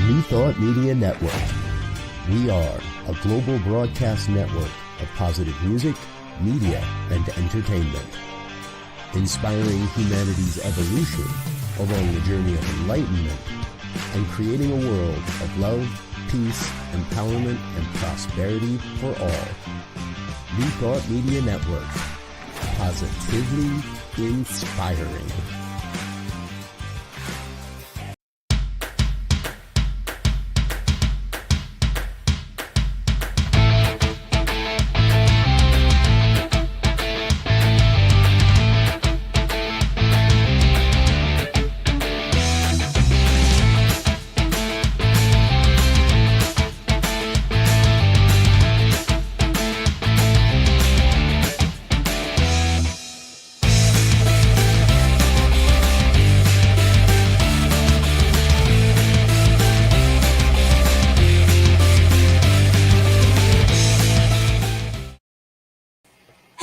New Thought Media Network. We are a global broadcast network of positive music, media, and entertainment, inspiring humanity's evolution along the journey of enlightenment and creating a world of love, peace, empowerment, and prosperity for all. New Thought Media Network. Positively inspiring.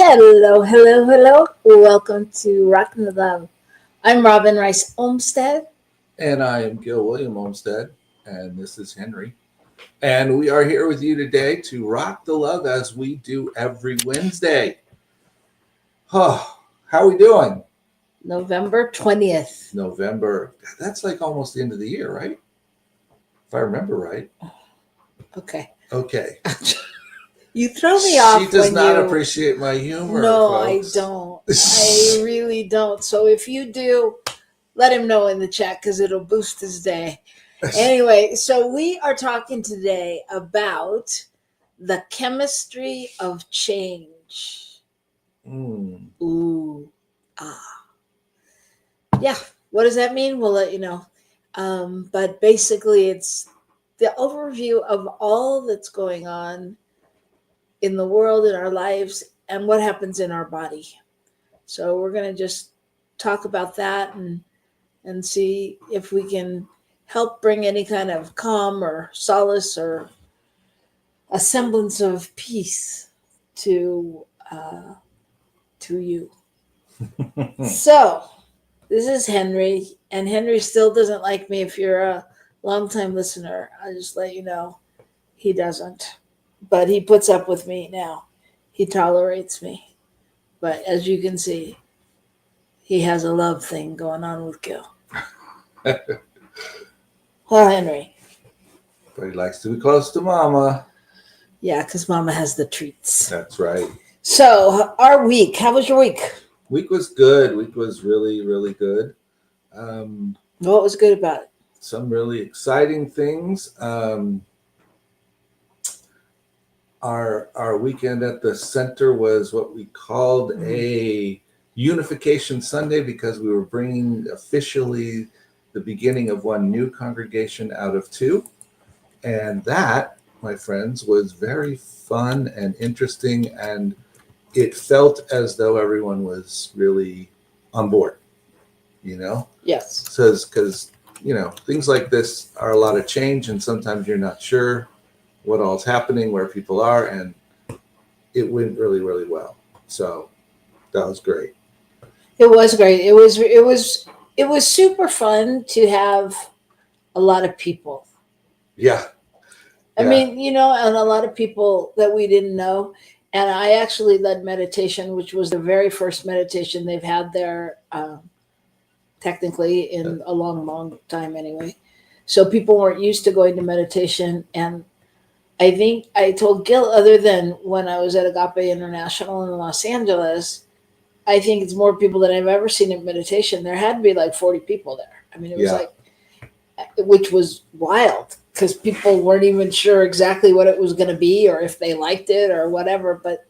Hello, hello, hello. Welcome to Rockin the Love. I'm Robyn Olmstead. And I am Gil William Olmstead, and this is Henry. And we are here with you today to rock the love as we do every Wednesday. Oh, how are we doing? November 20th. November. That's like almost the end of the year, right? If I remember right. Okay. You throw me off. She does not appreciate my humor. No, folks. I don't. I really don't. So if you do, let him know in the chat because it'll boost his day. Anyway, so we are talking today about the chemistry of change. Ooh. Yeah. What does that mean? We'll let you know. But basically, it's the overview of all that's going on in the world, in our lives, and what happens in our body. So we're going to just talk about that and see if we can help bring any kind of calm or solace or a semblance of peace to you. So this is Henry, and Henry still doesn't like me. If you're a longtime listener, I'll just let you know he doesn't. But he puts up with me now. He tolerates me. But as you can see, he has a love thing going on with Gil. Well, Henry. But he likes to be close to Mama. Yeah, because Mama has the treats. That's right. So, our week. How was your week? Week was good. Week was really, really good. What was good about it? Some really exciting things. Our weekend at the center was what we called a Unification Sunday because we were bringing officially the beginning of one new congregation out of two. And that, my friends, was very fun and interesting. And it felt as though everyone was really on board, Yes. Because, things like this are a lot of change and sometimes you're not sure what all's happening, where people are, and it went really, really well. So that was great. It was great. It was super fun to have a lot of people. Yeah. I mean, and a lot of people that we didn't know. And I actually led meditation, which was the very first meditation they've had there, technically in a long, long time anyway. So people weren't used to going to meditation. And I think I told Gil, other than when I was at Agape International in Los Angeles, I think it's more people than I've ever seen in meditation. There had to be like 40 people there. I mean, it was which was wild because people weren't even sure exactly what it was going to be or if they liked it or whatever. But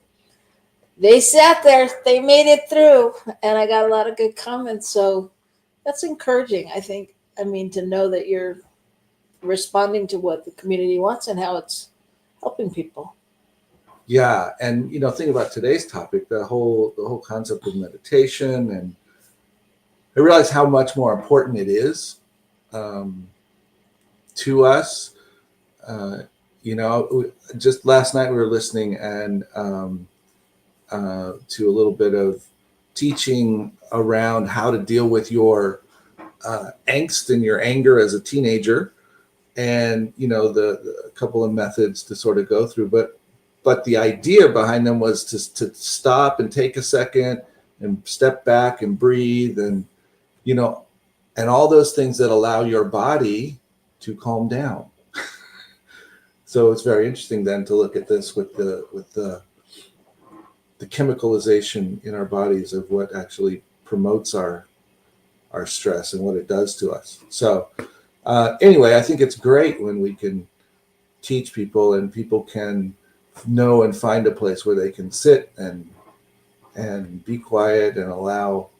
they sat there, they made it through, and I got a lot of good comments. So that's encouraging, I think. I mean, to know that you're responding to what the community wants and how it's helping people. Yeah, and think about today's topic, the whole concept of meditation, and I realize how much more important it is to us. Just last night we were listening and to a little bit of teaching around how to deal with your angst and your anger as a teenager. and a couple of methods to sort of go through, but the idea behind them was to stop and take a second and step back and breathe, and and all those things that allow your body to calm down. So it's very interesting then to look at this with the chemicalization in our bodies of what actually promotes our stress and what it does to us. So anyway, I think it's great when we can teach people and people can know and find a place where they can sit and be quiet and allow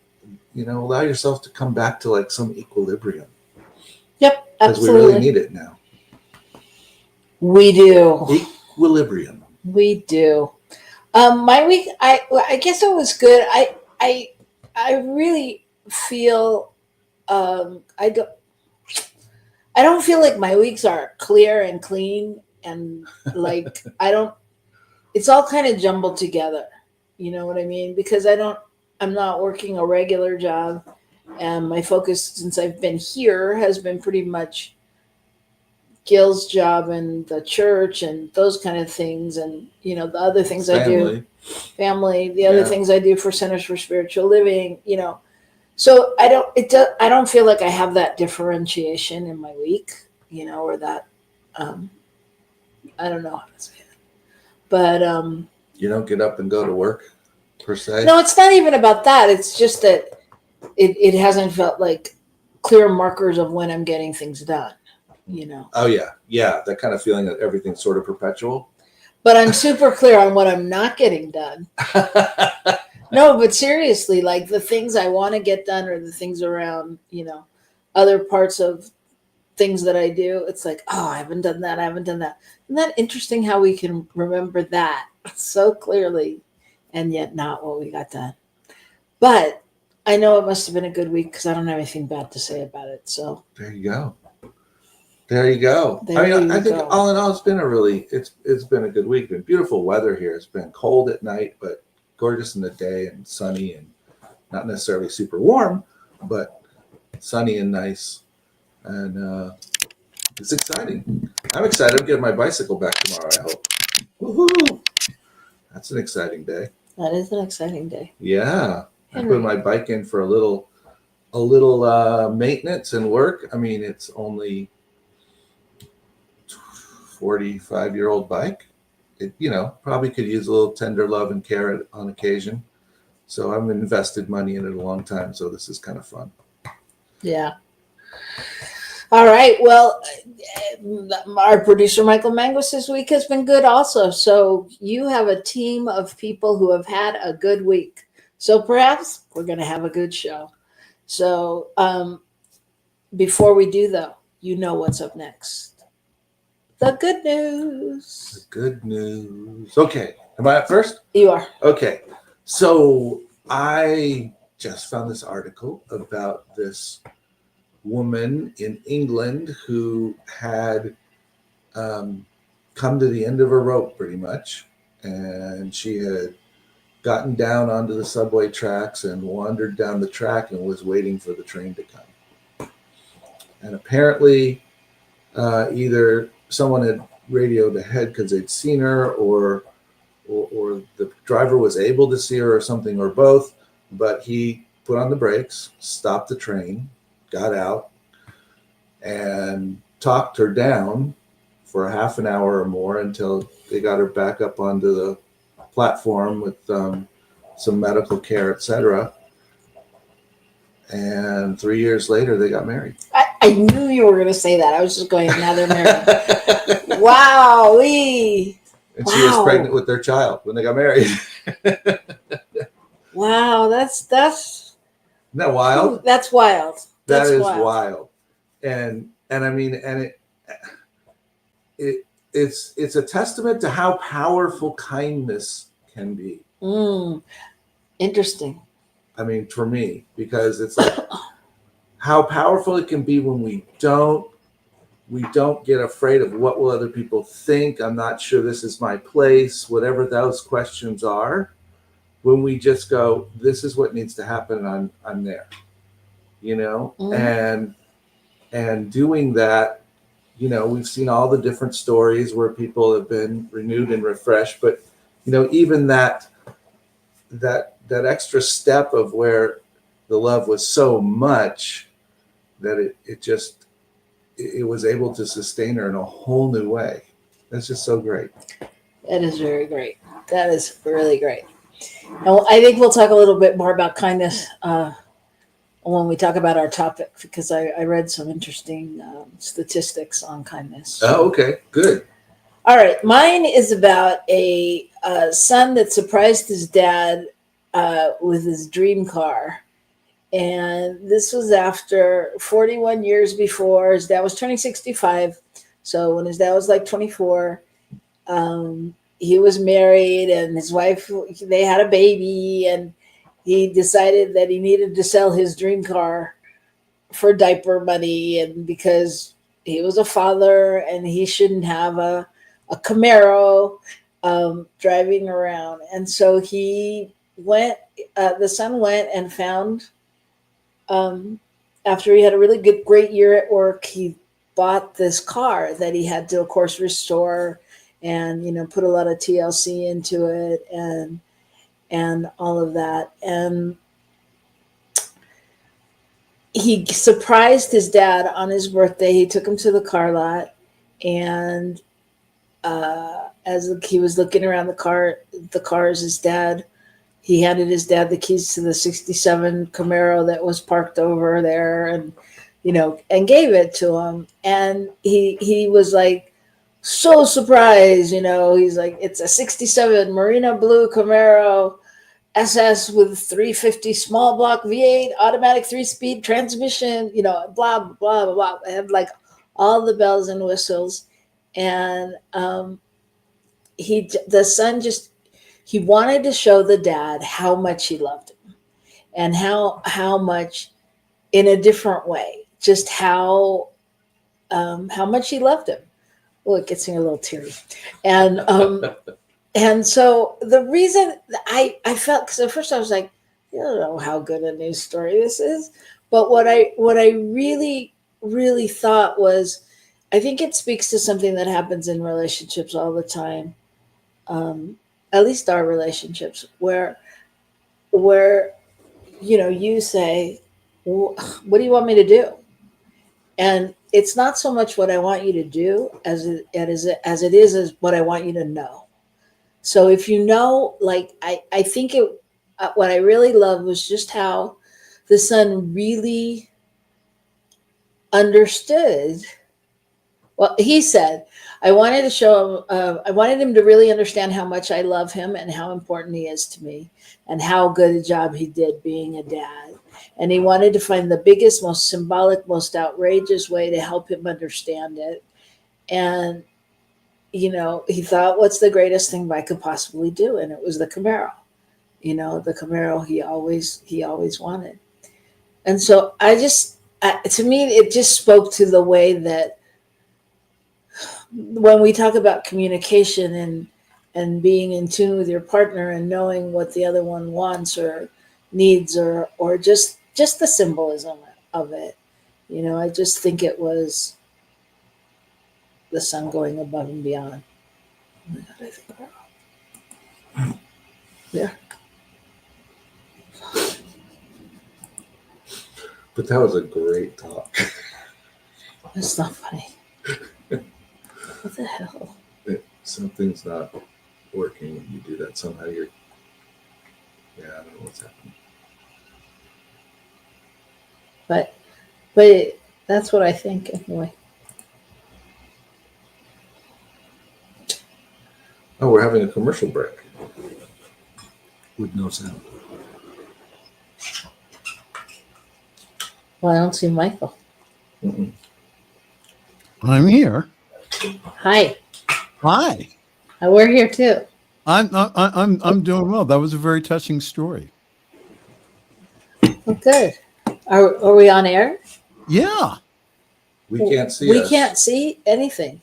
yourself to come back to like some equilibrium. Yep, absolutely. Because we really need it now. We do. Equilibrium. We do. My week, I guess it was good. I really feel I don't feel like my weeks are clear and clean, and like it's all kind of jumbled together. You know what I mean? Because I'm not working a regular job, and my focus since I've been here has been pretty much Gil's job and the church and those kind of things, and the other things I do, family, the other things I do for Centers for Spiritual Living, So I don't feel like I have that differentiation in my week, or that I don't know how to say it, but you don't get up and go to work per se. No, it's not even about that. It's just that it hasn't felt like clear markers of when I'm getting things done. Oh yeah, that kind of feeling that everything's sort of perpetual. But I'm super clear on what I'm not getting done. No, but seriously, like the things I want to get done or the things around, other parts of things that I do, it's like, oh, I haven't done that. Isn't that interesting how we can remember that so clearly and yet not what we got done? But I know it must have been a good week because I don't have anything bad to say about it. So there you go. I think all in all, it's been it's been a good week. Been beautiful weather here. It's been cold at night, but gorgeous in the day and sunny and not necessarily super warm, but sunny and nice. And it's exciting. I'm excited. I'm getting my bicycle back tomorrow, I hope. Woohoo! That's an exciting day. That is an exciting day. Yeah. I put my bike in for a little maintenance and work. I mean, it's only 45-year-old bike. It, probably could use a little tender love and care on occasion. So I've invested money in it a long time. So this is kind of fun. Yeah. All right. Well, our producer, Michael Mangos, this week has been good also. So you have a team of people who have had a good week. So perhaps we're going to have a good show. So before we do, though, what's up next. The good news. The good news. Okay. Am I up first? You are. Okay. So I just found this article about this woman in England who had come to the end of her rope pretty much. And she had gotten down onto the subway tracks and wandered down the track and was waiting for the train to come. And apparently either someone had radioed ahead because they'd seen her or the driver was able to see her or something or both, but he put on the brakes, stopped the train, got out, and talked her down for a half an hour or more until they got her back up onto the platform with some medical care, etc. And 3 years later, they got married. I knew you were going to say that. I was just going, now they're married. Wow. And she was pregnant with their child when they got married. Wow. That's Isn't that wild? That's wild. That is wild. And I mean, and it's a testament to how powerful kindness can be. Interesting. I mean, for me, because it's like how powerful it can be when we don't get afraid of what will other people think. I'm not sure this is my place, whatever those questions are. When we just go, this is what needs to happen, and I'm there, and doing that, we've seen all the different stories where people have been renewed and refreshed, but even that extra step of where the love was so much that it was able to sustain her in a whole new way. That's just so great. That is very great. That is really great. And I think we'll talk a little bit more about kindness when we talk about our topic, because I read some interesting statistics on kindness. Oh, okay, good. All right, mine is about a son that surprised his dad with his dream car. And this was after 41 years before. His dad was turning 65. So when his dad was like 24, he was married, and his wife, they had a baby, and he decided that he needed to sell his dream car for diaper money, and because he was a father and he shouldn't have a Camaro driving around. And so he went, the son went and found, after he had a really great year at work, he bought this car that he had to, of course, restore and, put a lot of TLC into it and all of that. And he surprised his dad on his birthday. He took him to the car lot, and as he was looking around the cars, he handed his dad the keys to the 67 Camaro that was parked over there, and gave it to him. And he was like so surprised. He's like, it's a 67 Marina blue Camaro SS with 350 small block V8 automatic 3-speed transmission, blah, blah, blah, blah. It had like all the bells and whistles. And the son he wanted to show the dad how much he loved him, and how much, in a different way, just how much he loved him. Well, it gets me a little teary. And so the reason I felt, because at first I was like, I don't know how good a news story this is. But what I really, really thought was, I think it speaks to something that happens in relationships all the time. At least our relationships, where you say, well, what do you want me to do? And it's not so much what I want you to do as it is what I want you to know. So if like I think what I really loved was just how the son really understood. Well, he said, I wanted to show him, I wanted him to really understand how much I love him and how important he is to me, and how good a job he did being a dad. And he wanted to find the biggest, most symbolic, most outrageous way to help him understand it. And, he thought, what's the greatest thing I could possibly do? And it was the Camaro, the Camaro he always wanted. And so to me, it just spoke to the way that when we talk about communication and being in tune with your partner and knowing what the other one wants or needs, or just the symbolism of it, I just think it was the son going above and beyond. Oh my God, I think about yeah. But that was a great talk. It's not funny. What the hell? Something's not working when you do that. Somehow I don't know what's happening. But that's what I think anyway. Oh, we're having a commercial break with no sound. Well, I don't see Michael. Mm-mm. I'm here. Hi. Hi. We're here too. I'm doing well. That was a very touching story. Well, good. Are we on air? Yeah. We can't see We us. can't see anything.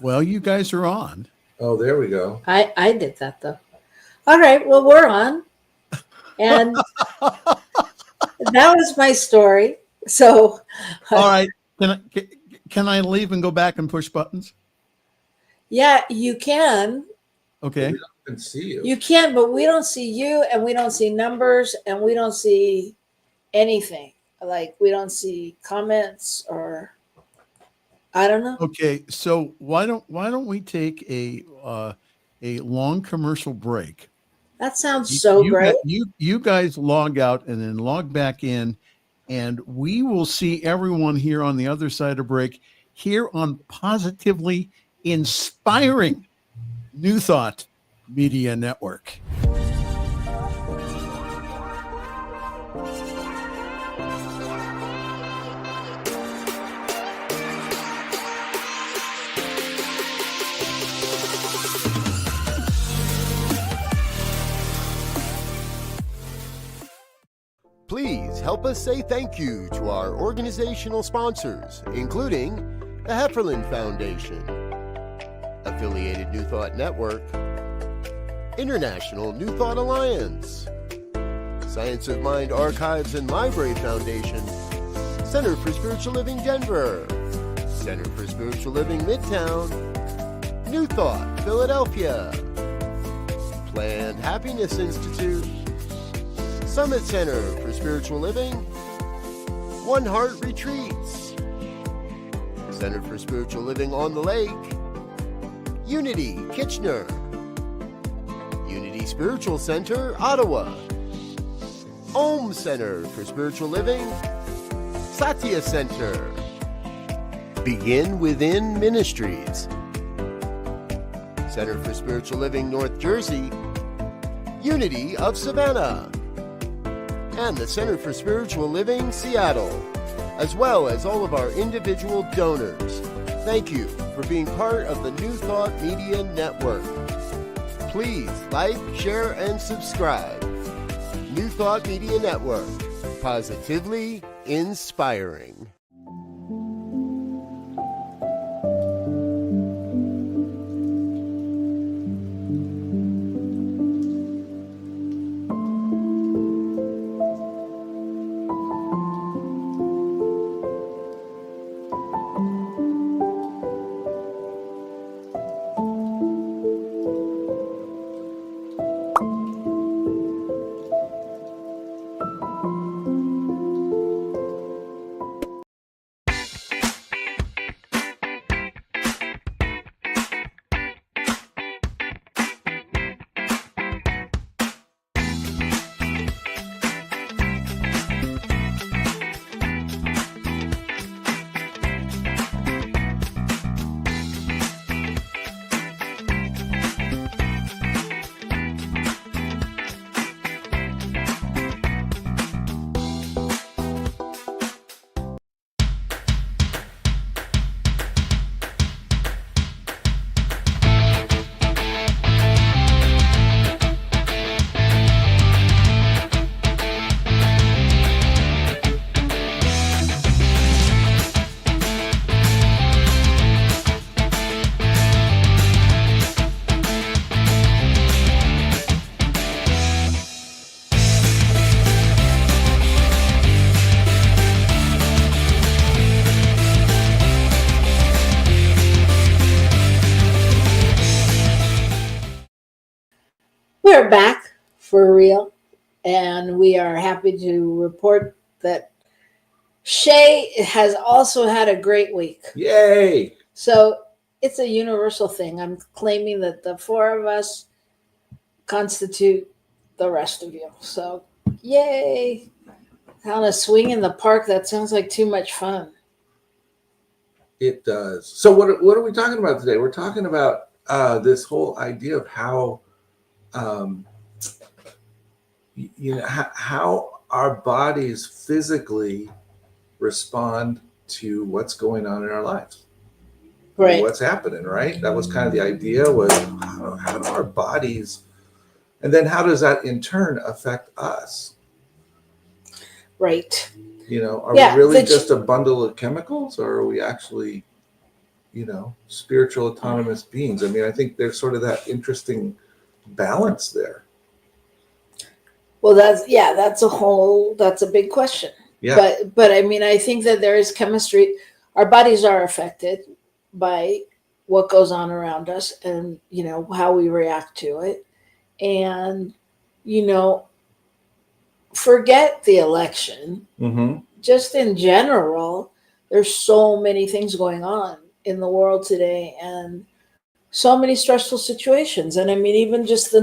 Well, you guys are on. Oh, there we go. I did that though. All right. Well, we're on. And that was my story. So All right. can I leave and go back and push buttons? Yeah, you can. Okay. We don't even see you. You can, but we don't see you, and we don't see numbers, and we don't see anything. Like, we don't see comments, or I don't know. Okay. So why don't we take a long commercial break? That sounds so great. You guys log out and then log back in, and we will see everyone here on the other side of break here on Positively Inspiring New Thought Media Network. Please help us say thank you to our organizational sponsors, including the Hefferland Foundation, Affiliated New Thought Network, International New Thought Alliance, Science of Mind Archives and Library Foundation, Center for Spiritual Living Denver, Center for Spiritual Living Midtown, New Thought Philadelphia, Planned Happiness Institute, Summit Center for Spiritual Living, One Heart Retreats, Center for Spiritual Living on the Lake, Unity Kitchener, Unity Spiritual Center Ottawa, Om Center for Spiritual Living, Satya Center, Begin Within Ministries, Center for Spiritual Living North Jersey, Unity of Savannah, and the Center for Spiritual Living Seattle, as well as all of our individual donors. Thank you for being part of the New Thought Media Network. Please like, share, and subscribe. New Thought Media Network, positively inspiring. We're back for real, and we are happy to report that Shay has also had a great week. Yay! So it's a universal thing. I'm claiming that the four of us constitute the rest of you. So yay! On a swing in the park, that sounds like too much fun. It does. So what are we talking about today? We're talking about this whole idea of how how our bodies physically respond to what's going on in our lives. Right. What's happening, right? That was kind of the idea, was how do our bodies, and then how does that in turn affect us? Right. Are we really just a bundle of chemicals, or are we actually, spiritual autonomous beings? I mean, I think there's sort of that interesting balance there. Well, that's a big question. Yeah. But I mean, I think that there is chemistry. our bodies are affected by what goes on around us, and how we react to it. And forget the election. Mm-hmm. Just in general, there's so many things going on in the world today, and so many stressful situations. And I mean, even just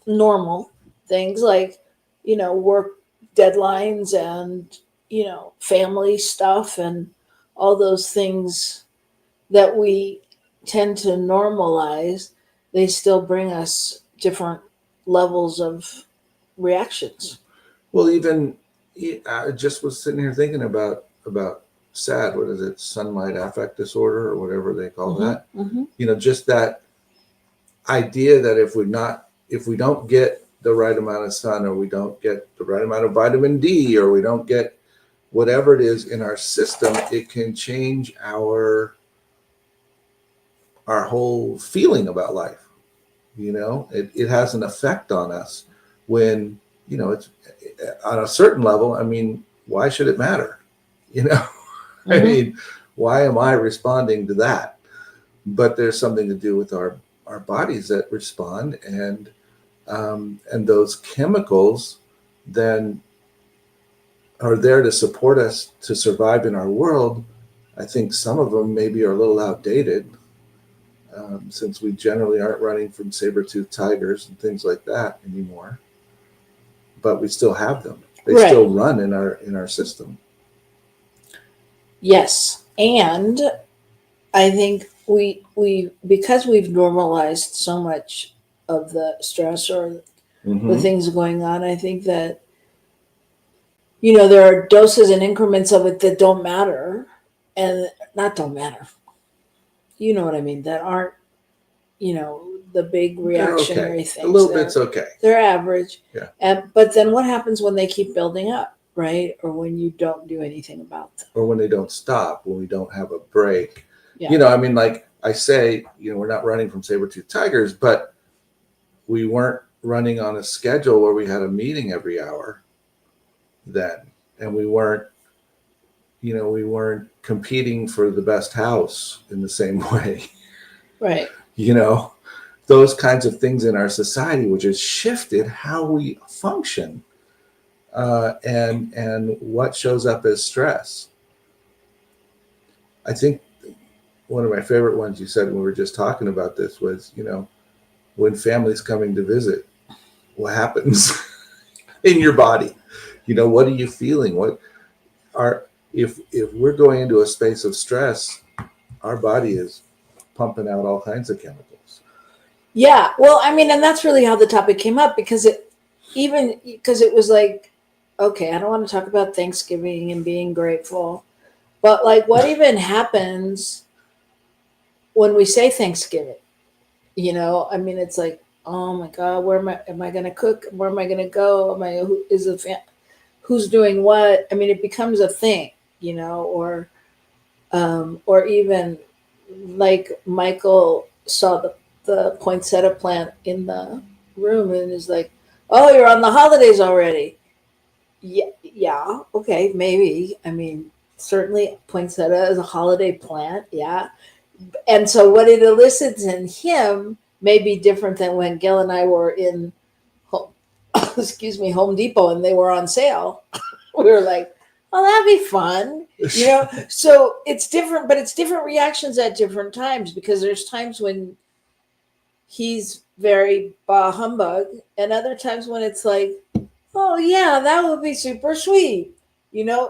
normal things like, work deadlines and, family stuff and all those things that we tend to normalize, they still bring us different levels of reactions. Well, even I just was sitting here thinking about SAD. What is it? Sunlight affect disorder, or whatever they call that. Mm-hmm. Just that idea that if we don't get the right amount of sun, or we don't get the right amount of vitamin D, or we don't get whatever it is in our system, it can change our whole feeling about life. It has an effect on us when, it's on a certain level. I mean, why should it matter? Mm-hmm. I mean, why am I responding to that? But there's something to do with our bodies that respond, and those chemicals then are there to support us to survive in our world. I think some of them maybe are a little outdated, since we generally aren't running from saber-toothed tigers and things like that anymore. But we still have them. They Right. still run in our system. Yes. And I think we because we've normalized so much of the stress or the things going on, I think that there are doses and increments of it that don't matter, and not don't matter. You know what I mean? That aren't the big reactionary okay. things. A little bit's okay. They're average. Yeah. But then what happens when they keep building up, right? Or when you don't do anything about them? Or when they don't stop, when we don't have a break. Yeah. I mean, like I say, we're not running from saber-toothed tigers, but we weren't running on a schedule where we had a meeting every hour then. And we weren't competing for the best house in the same way. Right. Those kinds of things in our society, which has shifted how we function, and what shows up as stress. I think one of my favorite ones you said when we were just talking about this was, when family's coming to visit, what happens in your body? What are you feeling? If we're going into a space of stress, our body is pumping out all kinds of chemicals. Yeah. Well, I mean, and that's really how the topic came up, because it was like, okay, I don't want to talk about Thanksgiving and being grateful, but like, what even happens when we say Thanksgiving? I mean, it's like, oh my God, where am I going to cook? Where am I going to go? Who's doing what? I mean, it becomes a thing, or even like Michael saw the poinsettia plant in the room and is like, oh, you're on the holidays already. Yeah, okay, maybe. I mean, certainly poinsettia is a holiday plant, yeah. And so what it elicits in him may be different than when Gil and I were in Home Depot and they were on sale. We were like, oh, that'd be fun. So it's different, but it's different reactions at different times, because there's times when he's very bah humbug, and other times when it's like, oh yeah, that would be super sweet.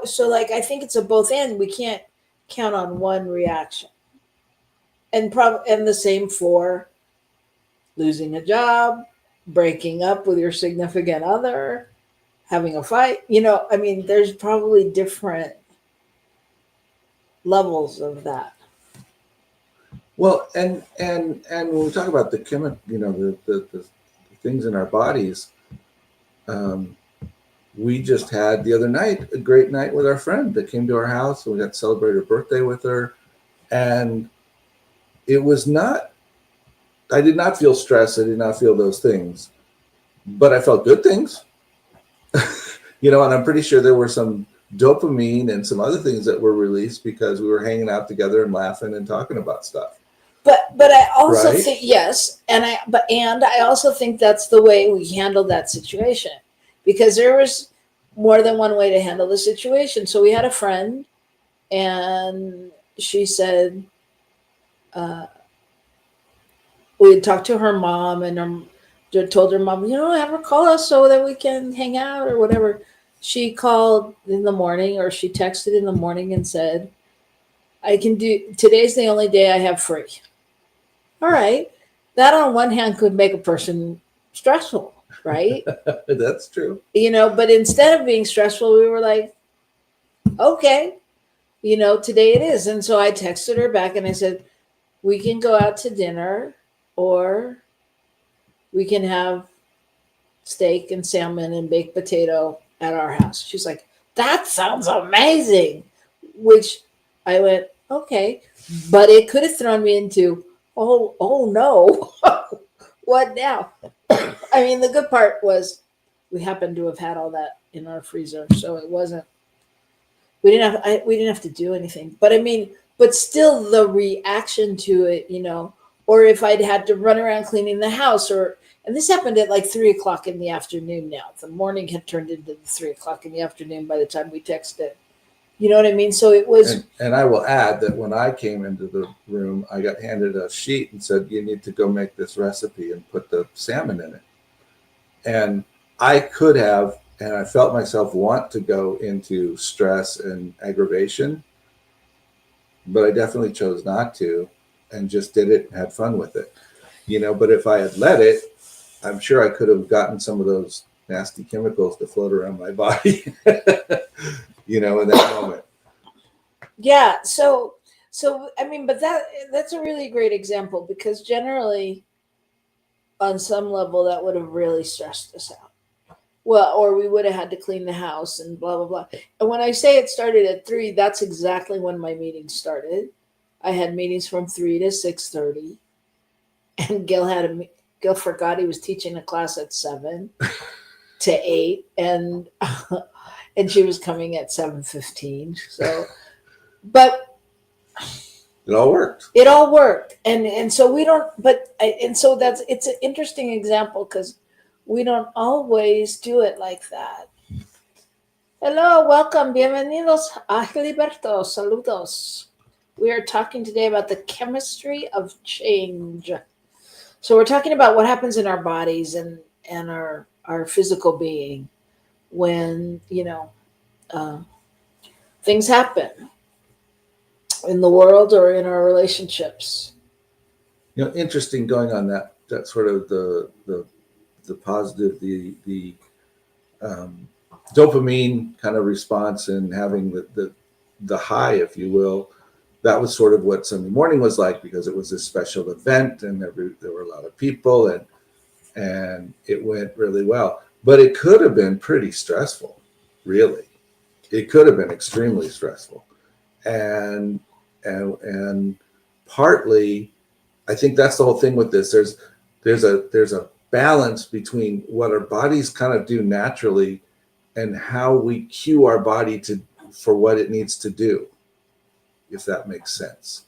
So like, I think it's a both end. We can't count on one reaction. And the same for losing a job, breaking up with your significant other, having a fight. I mean, there's probably different levels of that. Well, and when we talk about the the things in our bodies, we just had the other night a great night with our friend that came to our house, and we got to celebrate her birthday with her, and it was not. I did not feel stress. I did not feel those things, but I felt good things. And I'm pretty sure there were some dopamine and some other things that were released because we were hanging out together and laughing and talking about stuff. But I also Right? think, yes, and I also think that's the way we handled that situation, because there was more than one way to handle the situation. So we had a friend, and she said, we had talked to her mom, and told her mom, have her call us so that we can hang out or whatever. She called in the morning, or she texted in the morning and said, today's the only day I have free. All right. That on one hand could make a person stressful, right? That's true. But instead of being stressful, we were like, okay, today it is. And so I texted her back and I said, we can go out to dinner, or we can have steak and salmon and baked potato at our house. She's like, that sounds amazing. Which I went, okay. But it could have thrown me into, oh no, what now? I mean, the good part was we happened to have had all that in our freezer, so it wasn't. We didn't have to do anything. But I mean, but still, the reaction to it, or if I'd had to run around cleaning the house, and this happened at like 3:00 in the afternoon. Now the morning had turned into 3:00 in the afternoon by the time we texted. You know what I mean? So it was. And I will add that when I came into the room, I got handed a sheet and said, you need to go make this recipe and put the salmon in it. And I could have, and I felt myself want to go into stress and aggravation, but I definitely chose not to and just did it and had fun with it. But if I had let it, I'm sure I could have gotten some of those nasty chemicals to float around my body. In that moment. Yeah. So I mean, but that's a really great example, because generally, on some level, that would have really stressed us out. Well, or we would have had to clean the house and blah blah blah. And when I say it started at 3, that's exactly when my meetings started. I had meetings from 3 to 6:30, and Gil forgot he was teaching a class at 7 to 8, and she was coming at 7:15. So, but it all worked. And so we don't. And so it's an interesting example, because we don't always do it like that. Hello, welcome, bienvenidos a Gilberto, saludos. We are talking today about the chemistry of change. So we're talking about what happens in our bodies and our physical being when, things happen in the world or in our relationships. Interesting going on that sort of the positive, the dopamine kind of response and having the high, if you will. That was sort of what Sunday morning was like, because it was a special event and there were a lot of people and it went really well. But it could have been pretty stressful, really. It could have been extremely stressful. And partly, I think that's the whole thing with this. There's a balance between what our bodies kind of do naturally and how we cue our body for what it needs to do, if that makes sense.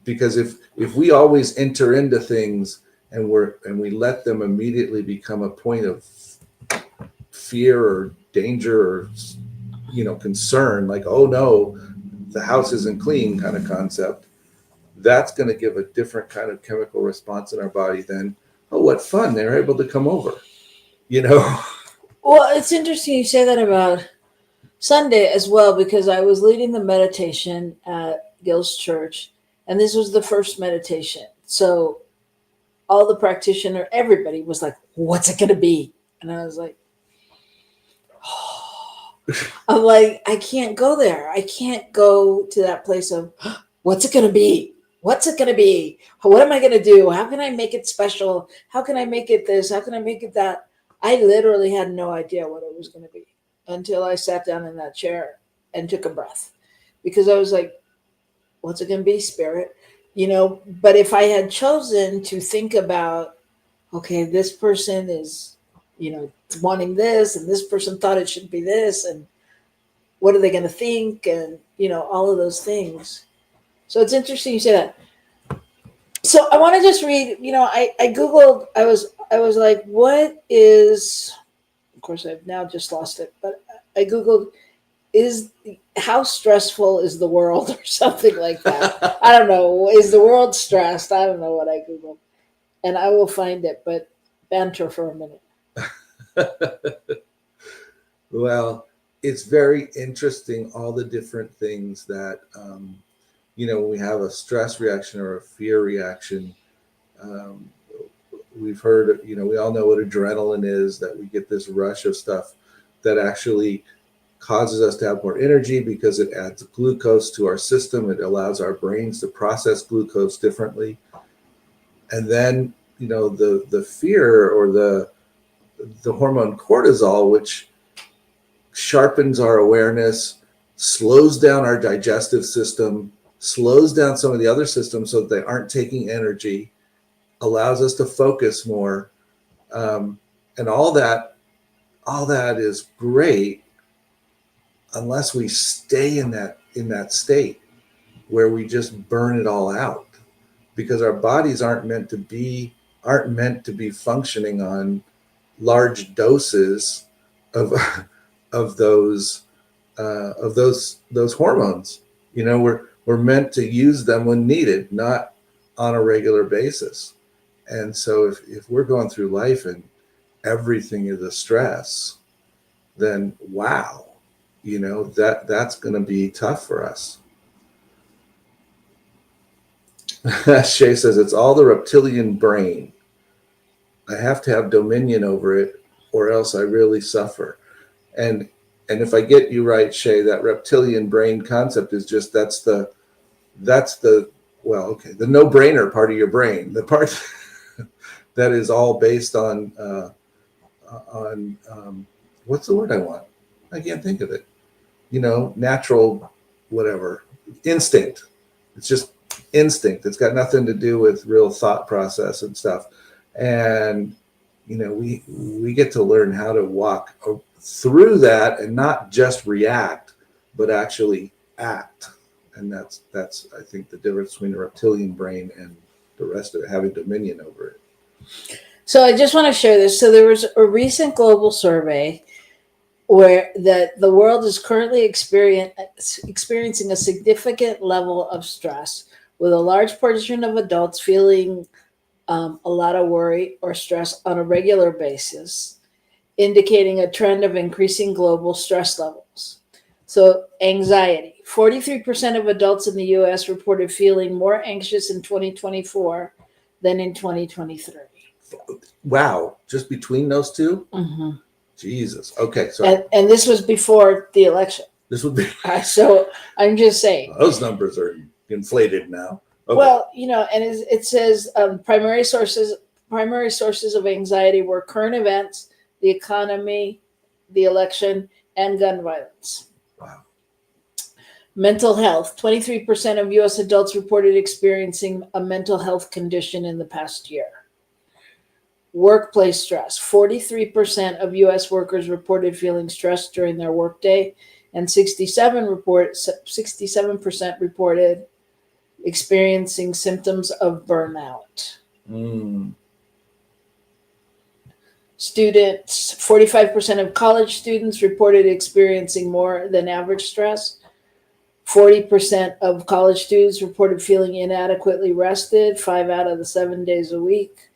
Because if we always enter into things and we let them immediately become a point of fear or danger or concern, like, oh no, the house isn't clean kind of concept, that's going to give a different kind of chemical response in our body than, oh, what fun, they're able to come over. Well, it's interesting you say that about Sunday as well, because I was leading the meditation at Gil's church, and this was the first meditation. So all the practitioner, everybody was like, what's it going to be? And I was like, I'm like, I can't go there. I can't go to that place of, what's it going to be? What's it going to be? What am I going to do? How can I make it special? How can I make it this? How can I make it that? I literally had no idea what it was going to be until I sat down in that chair and took a breath, because I was like, what's it going to be, Spirit? But if I had chosen to think about, okay, this person is, wanting this, and this person thought it should be this, and what are they going to think, and all of those things. So it's interesting you say that. So I want to just read. I googled. I was like, what is? Of course, I've now just lost it. But I googled, how stressful is the world, or something like that. I don't know. Is the world stressed? I don't know what I googled, and I will find it. But banter for a minute. Well, it's very interesting, all the different things that, when we have a stress reaction or a fear reaction, we've heard, we all know what adrenaline is, that we get this rush of stuff that actually causes us to have more energy because it adds glucose to our system. It allows our brains to process glucose differently. And then, the fear, or the hormone cortisol, which sharpens our awareness, slows down our digestive system, slows down some of the other systems so that they aren't taking energy, allows us to focus more. And all that is great, unless we stay in that state where we just burn it all out, because our bodies aren't meant to be functioning on large doses of those hormones. We're meant to use them when needed, not on a regular basis. And so if we're going through life and everything is a stress, then wow, that's going to be tough for us. Shay says it's all the reptilian brain. I have to have dominion over it, or else I really suffer. And if I get you right, Shay, that reptilian brain concept is just that's the no-brainer part of your brain, the part that is all based on what's the word I want? I can't think of it. Natural, whatever, instinct. It's just instinct. It's got nothing to do with real thought process and stuff. And we get to learn how to walk through that and not just react, but actually act. And that's I think the difference between the reptilian brain and the rest of it, having dominion over it. So I just want to share this. So there was a recent global survey where the world is currently experiencing a significant level of stress, with a large portion of adults feeling a lot of worry or stress on a regular basis, indicating a trend of increasing global stress levels. So anxiety. 43% of adults in the U.S. reported feeling more anxious in 2024 than in 2023. Wow. Just between those two? Mm-hmm. Jesus. Okay. So and this was before the election. This would be. So I'm just saying. Those numbers are inflated now. Okay. Well, and it says primary sources of anxiety were current events, the economy, the election, and gun violence. Wow. Mental health. 23% of U.S. adults reported experiencing a mental health condition in the past year. Workplace stress. 43% of U.S. workers reported feeling stressed during their workday, and 67% reported experiencing symptoms of burnout. Students. 45% of college students reported experiencing more than average stress. 40% of college students reported feeling inadequately rested 5 out of the 7 days a week.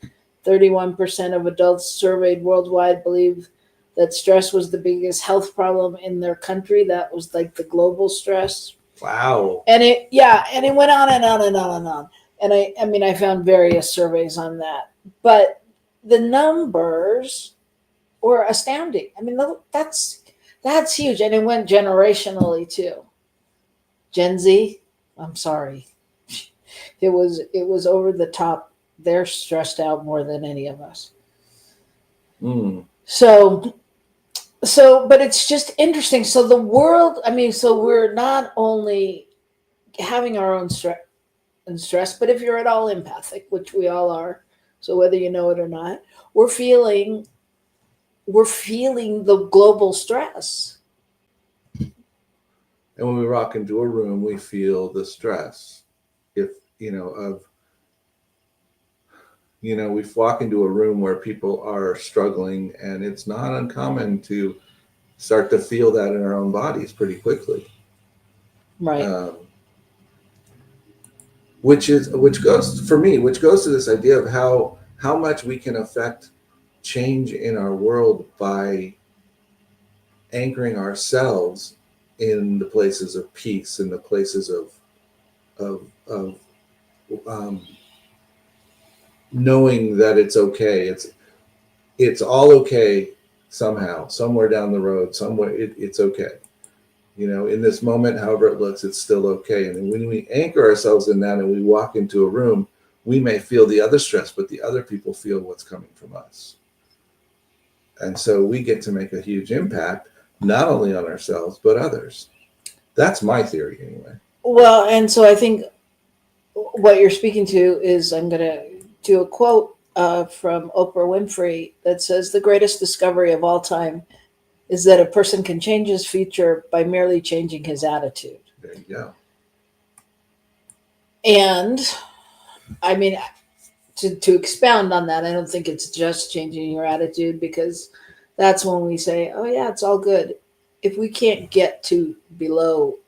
31% of adults surveyed worldwide believe that stress was the biggest health problem in their country. That was like the global stress. Wow. And it went on and on and on and on. And I found various surveys on that. But the numbers were astounding. I mean, that's huge. And it went generationally too. Gen Z, I'm sorry. It was over the top. They're stressed out more than any of us. So, but it's just interesting. So the world, so we're not only having our own stress, but if you're at all empathic, which we all are, so whether you know it or not, we're feeling the global stress. And when we walk into a room, we feel the stress. If, we walk into a room where people are struggling, and it's not uncommon to start to feel that in our own bodies pretty quickly. Right. Which goes to this idea of how much we can affect change in our world by anchoring ourselves in the places of peace, in the places of knowing that it's okay. It's all okay somehow, somewhere down the road, somewhere it's okay. In this moment, however it looks, it's still okay. And when we anchor ourselves in that and we walk into a room, we may feel the other stress, but the other people feel what's coming from us. And so we get to make a huge impact, not only on ourselves, but others. That's my theory anyway. Well, and so I think what you're speaking to is, I'm going to do a quote from Oprah Winfrey that says, "The greatest discovery of all time is that a person can change his future by merely changing his attitude." There you go. And I mean, to expound on that, I don't think it's just changing your attitude, because that's when we say, oh yeah, it's all good. If we can't get to below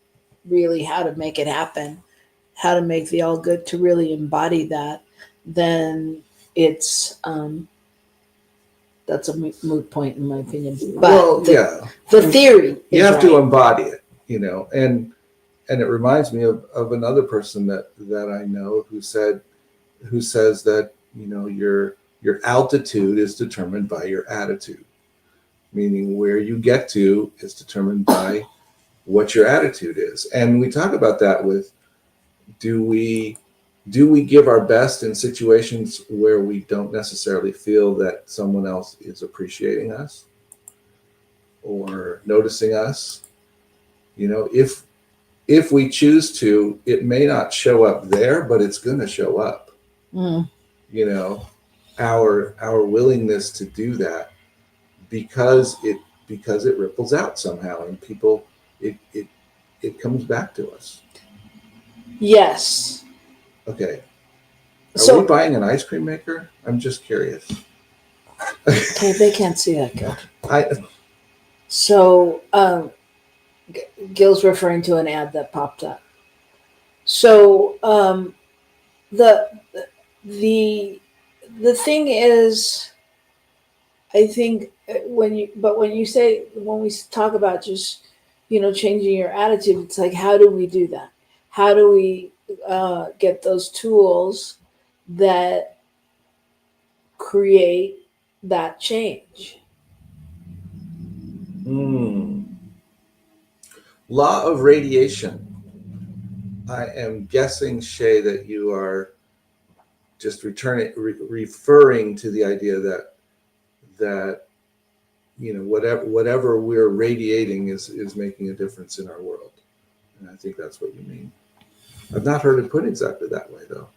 really how to make it happen, how to make the all good, to really embody that, then it's that's a moot point in my opinion. But the theory you is have right. to embody it, and it reminds me of another person that I know who says that your altitude is determined by your attitude, meaning where you get to is determined by what your attitude is. And we talk about that with, do we give our best in situations where we don't necessarily feel that someone else is appreciating us or noticing us? If we choose to, it may not show up there, but it's going to show up. Our willingness to do that, because it ripples out somehow, and people, it comes back to us. Yes. Okay. Are we buying an ice cream maker? I'm just curious. Okay, they can't see that, Gil. So Gil's referring to an ad that popped up. So the thing is, I think when we talk about just changing your attitude, it's like, how do we do that? How do we get those tools that create that change? Law of radiation. I am guessing, Shay, that you are just referring to the idea that whatever we're radiating is making a difference in our world. And I think that's what you mean. I've not heard it put exactly that way, though.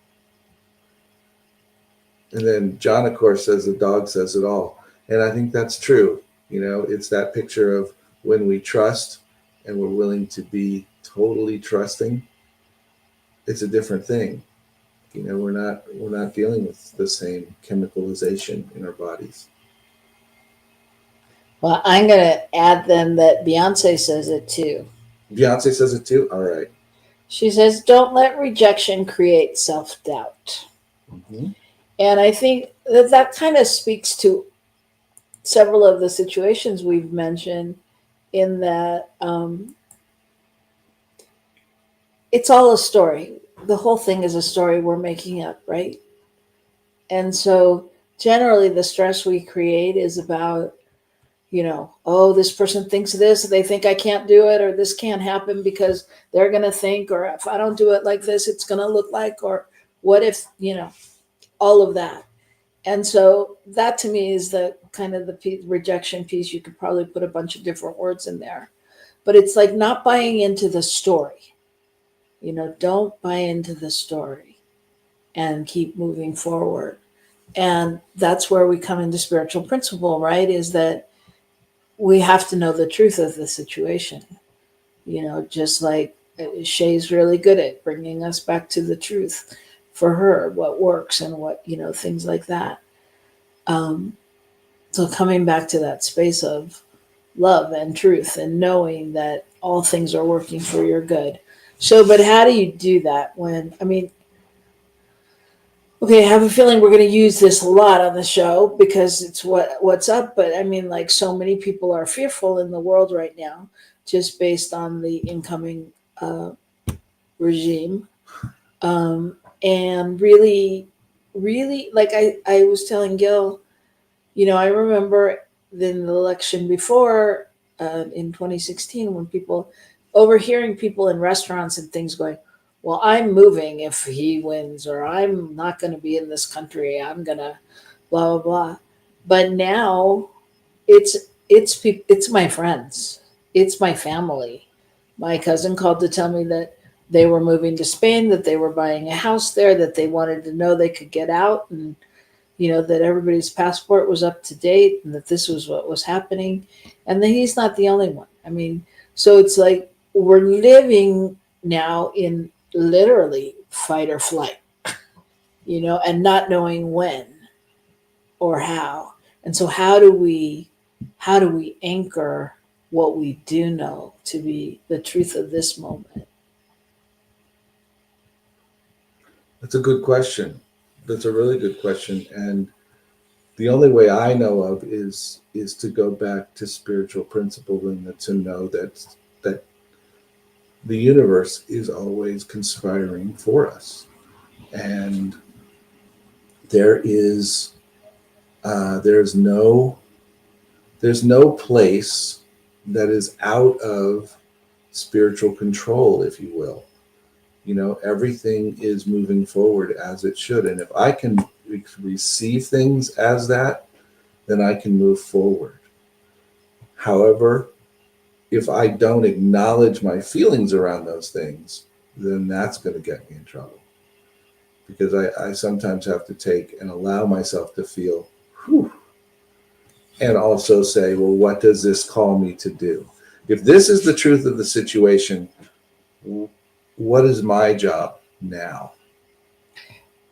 And then John, of course, says the dog says it all. And I think that's true. It's that picture of when we trust and we're willing to be totally trusting, it's a different thing. We're not dealing with the same chemicalization in our bodies. Well, I'm going to add then that Beyonce says it too. Beyonce says it too? All right. She says, don't let rejection create self-doubt. Mm-hmm. And I think that kind of speaks to several of the situations we've mentioned, in that it's all a story. The whole thing is a story we're making up, right? And so generally the stress we create is about, oh, this person thinks this, they think I can't do it, or this can't happen because they're going to think, or if I don't do it like this, it's going to look like, or what if, all of that. And so that to me is the kind of the rejection piece. You could probably put a bunch of different words in there, but it's like not buying into the story. Don't buy into the story and keep moving forward. And that's where we come into spiritual principle, right? Is that we have to know the truth of the situation. just like Shay's really good at bringing us back to the truth for her, what works and what, things like that. So coming back to that space of love and truth and knowing that all things are working for your good. So, but how do you do that okay, I have a feeling we're going to use this a lot on the show because it's what's up. But like so many people are fearful in the world right now, just based on the incoming regime. And really, really, like I was telling Gil, I remember in the election before in 2016 when people overhearing people in restaurants and things going, well, I'm moving if he wins, or I'm not going to be in this country. I'm going to blah, blah, blah. But now it's my friends. It's my family. My cousin called to tell me that they were moving to Spain, that they were buying a house there, that they wanted to know they could get out, and that everybody's passport was up to date, and that this was what was happening, and that he's not the only one. So it's like we're living now in literally fight or flight, and not knowing when or how. And so how do we anchor what we do know to be the truth of this moment? That's a good question. That's a really good question. And the only way I know of is to go back to spiritual principle and to know that the universe is always conspiring for us. And there's no place that is out of spiritual control, if you will. Everything is moving forward as it should. And if I can receive things as that, then I can move forward. However, if I don't acknowledge my feelings around those things, then that's going to get me in trouble. Because I sometimes have to take and allow myself to feel, whew, and also say, well, what does this call me to do? If this is the truth of the situation, what is my job now?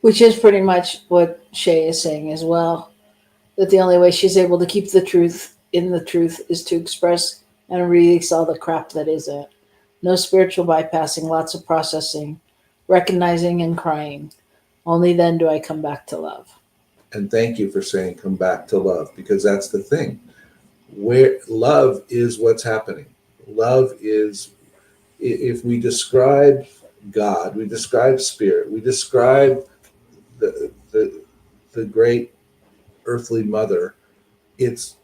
Which is pretty much what Shay is saying as well, that the only way she's able to keep the truth in the truth is to express and release all the crap that isn't. No spiritual bypassing, lots of processing, recognizing and crying. Only then do I come back to love. And thank you for saying come back to love, because that's the thing. Where love is what's happening. Love is, if we describe God, we describe spirit, we describe the great earthly mother, it's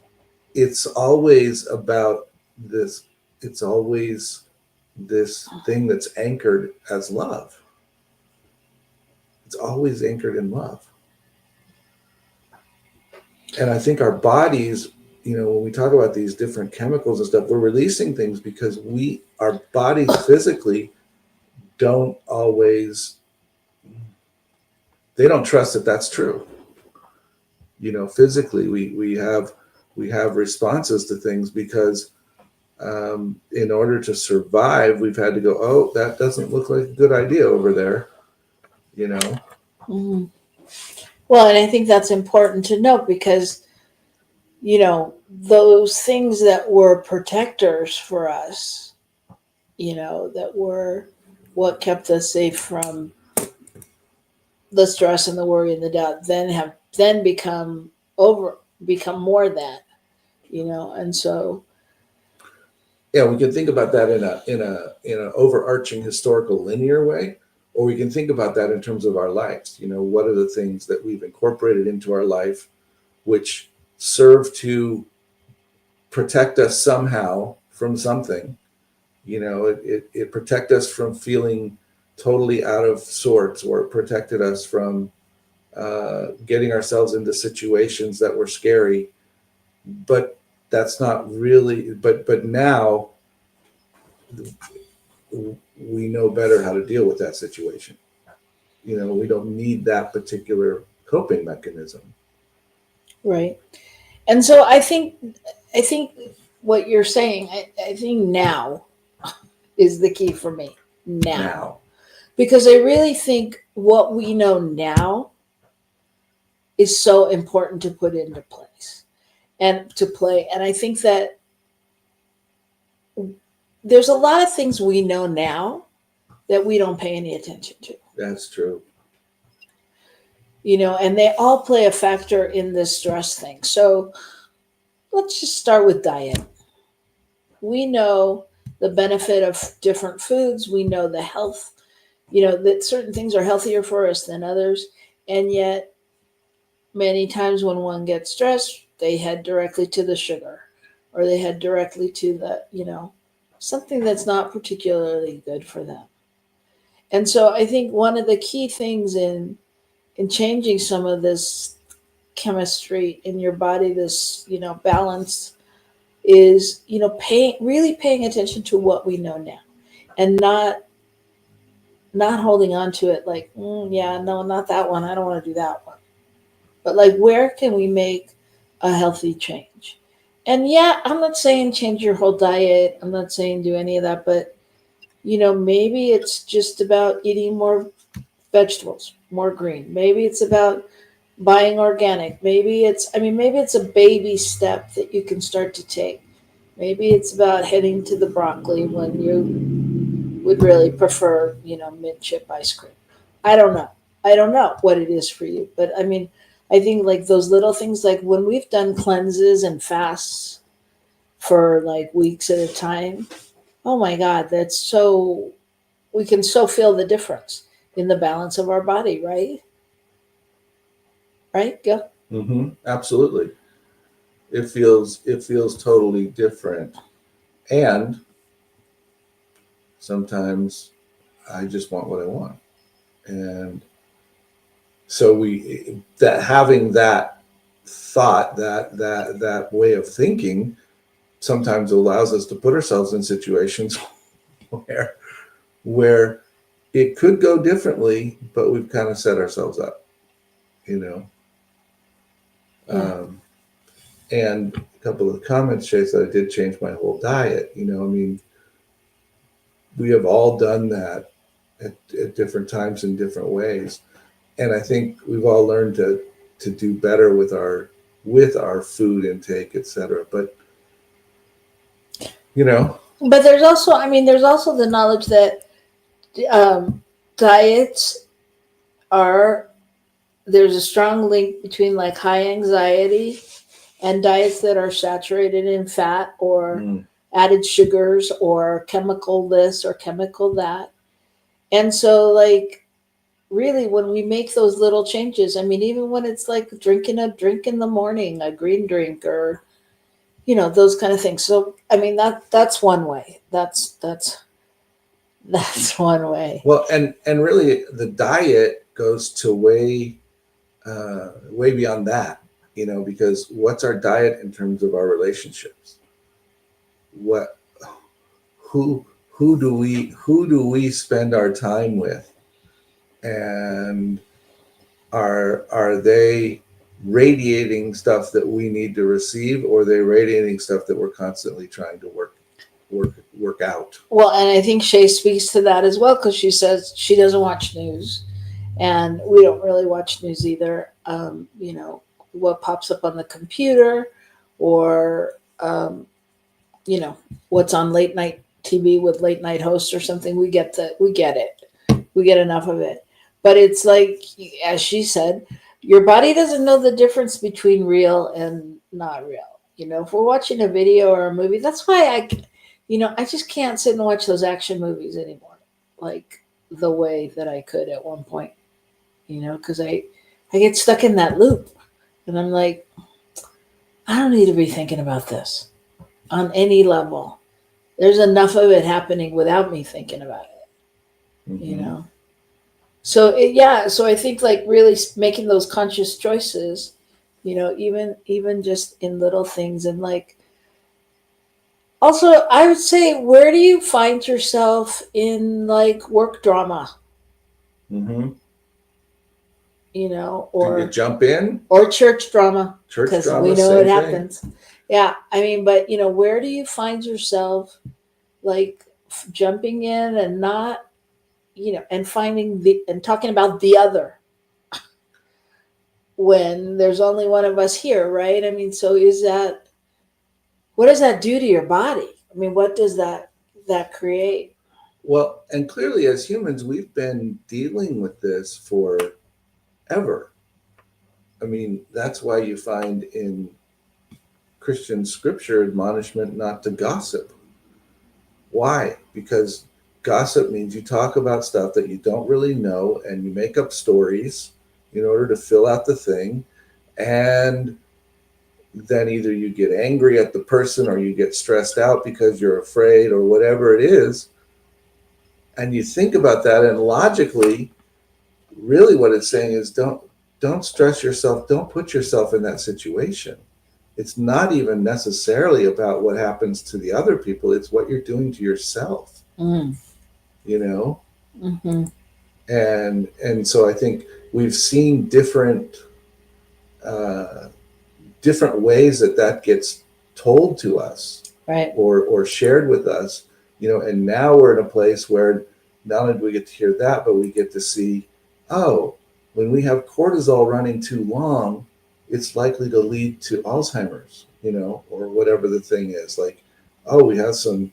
always about this, it's always this thing that's anchored as love. It's always anchored in love. And I think our bodies, when we talk about these different chemicals and stuff, we're releasing things because our bodies physically don't always, they don't trust that that's true. Physically we have responses to things because in order to survive, we've had to go, oh, that doesn't look like a good idea over there, Mm-hmm. Well, and I think that's important to note because, those things that were protectors for us, that were what kept us safe from the stress and the worry and the doubt, then become more that, and so. Yeah, we can think about that in a overarching historical linear way, or we can think about that in terms of our lives. What are the things that we've incorporated into our life which serve to protect us somehow from something? It protect us from feeling totally out of sorts, or it protected us from getting ourselves into situations that were scary. But that's not really, but now we know better how to deal with that situation. We don't need that particular coping mechanism. Right. And so I think what you're saying, I think now is the key for me now. Because I really think what we know now is so important to put into place and to play. And I think that there's a lot of things we know now that we don't pay any attention to. That's true. You know, and they all play a factor in this stress thing. So let's just start with diet. We know the benefit of different foods. We know the health, you know, that certain things are healthier for us than others. And yet, many times when one gets stressed, they head directly to the sugar, or they head directly to the, you know, something that's not particularly good for them. And so I think one of the key things in changing some of this chemistry in your body, this, you know, balance, is, you know, really paying attention to what we know now, and not holding on to it like, yeah, no, not that one. I don't want to do that one. But like, where can we make a healthy change? And yeah, I'm not saying change your whole diet. I'm not saying do any of that, but you know, maybe it's just about eating more vegetables, more green. Maybe it's about buying organic. Maybe it's a baby step that you can start to take. Maybe it's about heading to the broccoli when you would really prefer, you know, mint chip ice cream. I don't know. I don't know what it is for you, but I mean, I think like those little things, like when we've done cleanses and fasts for like weeks at a time, oh my God, we can so feel the difference in the balance of our body, right? Right, Gil? Mm-hmm. Absolutely. It feels totally different. And sometimes I just want what I want. And so having that thought, that way of thinking sometimes allows us to put ourselves in situations where it could go differently, but we've kind of set ourselves up, you know. Yeah. And a couple of comments, Chase, that I did change my whole diet. You know, I mean, we have all done that at different times in different ways. And I think we've all learned to do better with our food intake, et cetera. But, you know. But there's also the knowledge that diets there's a strong link between like high anxiety and diets that are saturated in fat or added sugars or chemical this or chemical that. And so like, really, when we make those little changes, I mean, even when it's like drinking a drink in the morning, a green drink, or, you know, those kind of things. So, I mean, that's one way. That's one way. Well, and really the diet goes to way beyond that, you know, because what's our diet in terms of our relationships? Who do we spend our time with? And are they radiating stuff that we need to receive, or are they radiating stuff that we're constantly trying to work out? Well, and I think Shay speaks to that as well, because she says she doesn't watch news, and we don't really watch news either. You know, what pops up on the computer, or you know, what's on late night TV with late night hosts or something. We get it. We get enough of it. But it's like, as she said, your body doesn't know the difference between real and not real. You know, if we're watching a video or a movie, that's why I just can't sit and watch those action movies anymore, like the way that I could at one point, you know, because I get stuck in that loop, and I'm like, I don't need to be thinking about this on any level. There's enough of it happening without me thinking about it, you know? So so I think like really making those conscious choices, you know, even just in little things. And like, also I would say, where do you find yourself in like work drama? Mm-hmm. You know, or do you jump in, or church drama, because we know it happens. Yeah, I mean, but you know, where do you find yourself like jumping in and not, and finding and talking about the other when there's only one of us here, right? I mean, so what does that do to your body? I mean, what does that create? Well, and clearly as humans, we've been dealing with this forever. I mean, that's why you find in Christian scripture admonishment not to gossip. Why? Because gossip means you talk about stuff that you don't really know and you make up stories in order to fill out the thing. And then either you get angry at the person or you get stressed out because you're afraid or whatever it is. And you think about that, and logically, really what it's saying is don't stress yourself. Don't put yourself in that situation. It's not even necessarily about what happens to the other people. It's what you're doing to yourself, Mm-hmm. And so I think we've seen different ways that gets told to us, right, or shared with us, and now we're in a place where not only do we get to hear that, but we get to see, oh, when we have cortisol running too long, it's likely to lead to Alzheimer's, or whatever the thing is. Like, oh, we have some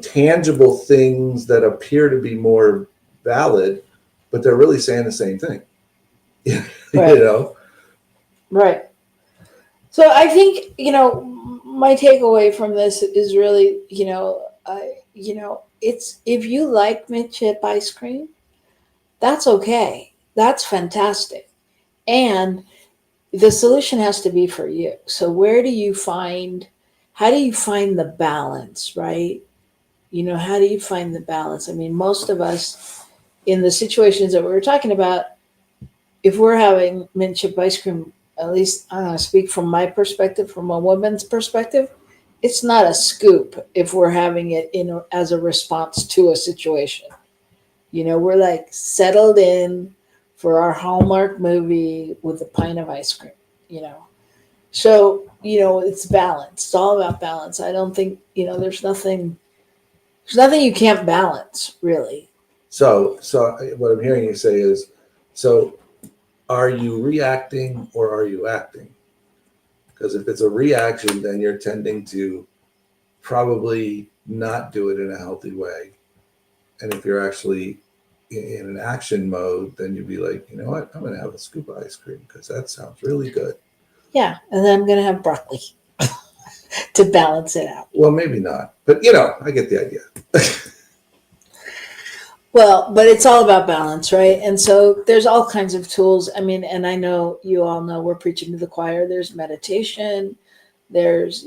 tangible things that appear to be more valid, but they're really saying the same thing. Right. Right. So I think, my takeaway from this is really, it's, if you like midship ice cream, that's okay. That's fantastic. And the solution has to be for you. So how do you find the balance, right? How do you find the balance? I mean, most of us in the situations that we were talking about, if we're having mint chip ice cream, at least I'm going to speak from my perspective, from a woman's perspective, it's not a scoop if we're having it as a response to a situation. We're like settled in for our Hallmark movie with a pint of ice cream, So, it's balance. It's all about balance. I don't think, there's nothing you can't balance, really. So what I'm hearing you say is, so are you reacting or are you acting? Because if it's a reaction, then you're tending to probably not do it in a healthy way. And if you're actually in an action mode, then you'd be like, you know what, I'm going to have a scoop of ice cream because that sounds really good. Yeah, and then I'm going to have broccoli to balance it out. Well, maybe not, but I get the idea. Well, but it's all about balance, right? And so there's all kinds of tools. I mean, and I know you all know we're preaching to the choir. There's meditation, there's,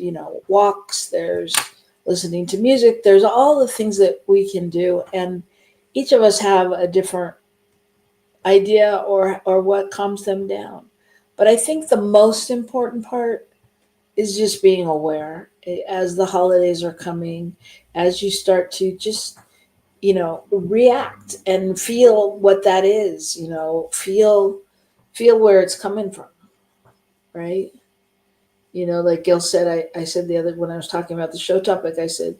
walks, there's listening to music. There's all the things that we can do. And each of us have a different idea or what calms them down. But I think the most important part is just being aware as the holidays are coming, as you start to just react and feel what that is, feel where it's coming from, right? Like Gil said, I said the other, when I was talking about the show topic, I said,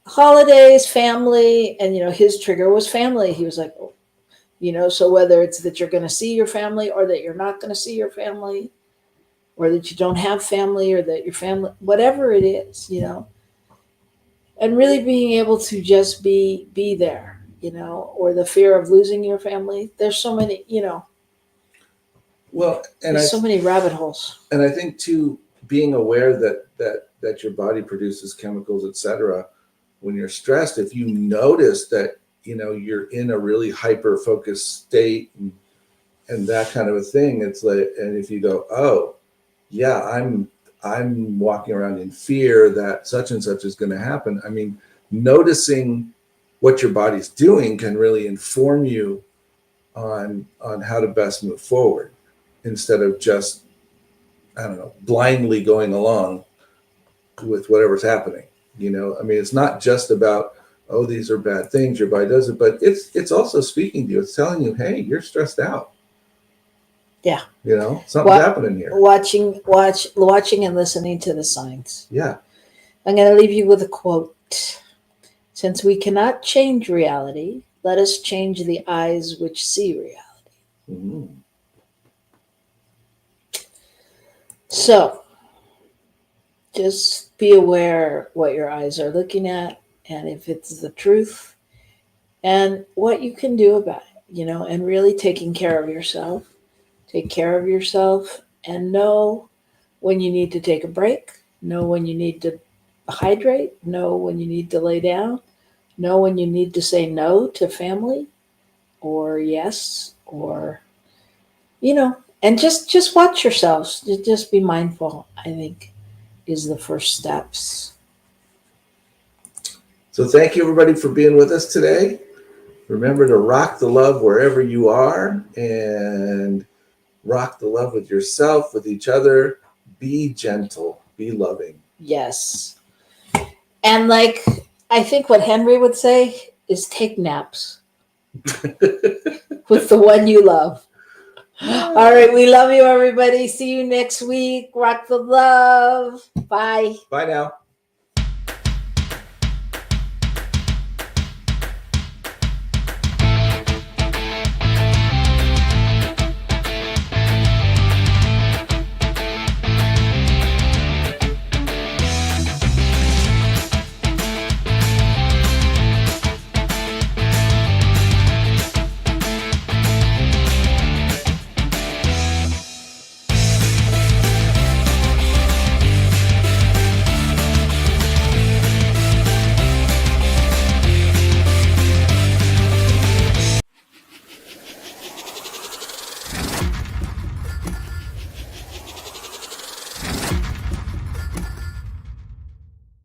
holidays, family, and, his trigger was family. He was like, oh, so whether it's that you're going to see your family or that you're not going to see your family, or that you don't have family, or that your family, whatever it is, and really being able to just be there, or the fear of losing your family. There's so many, Well, and there's so many rabbit holes. And I think too, being aware that your body produces chemicals, etc. When you're stressed, if you notice that you're in a really hyper focused state and that kind of a thing, it's like, and if you go, oh yeah, I'm walking around in fear that such and such is going to happen. I mean, noticing what your body's doing can really inform you on how to best move forward, instead of just, I don't know, blindly going along with whatever's happening. I mean, it's not just about, oh, these are bad things, your body does it, but it's also speaking to you. It's telling you, hey, you're stressed out. Yeah. Something's happening here. Watching and listening to the signs. Yeah. I'm going to leave you with a quote. Since we cannot change reality, let us change the eyes which see reality. Mm. So just be aware what your eyes are looking at and if it's the truth and what you can do about it, and really taking care of yourself. Take care of yourself and know when you need to take a break, know when you need to hydrate, know when you need to lay down, know when you need to say no to family or yes, or, and just watch yourselves. Just be mindful, I think, is the first steps. So thank you, everybody, for being with us today. Remember to rock the love wherever you are, and rock the love with yourself, with each other. Be gentle, be loving. Yes. And I think what Henry would say is take naps with the one you love. All right. We love you, everybody. See you next week. Rock the love. Bye. Bye now.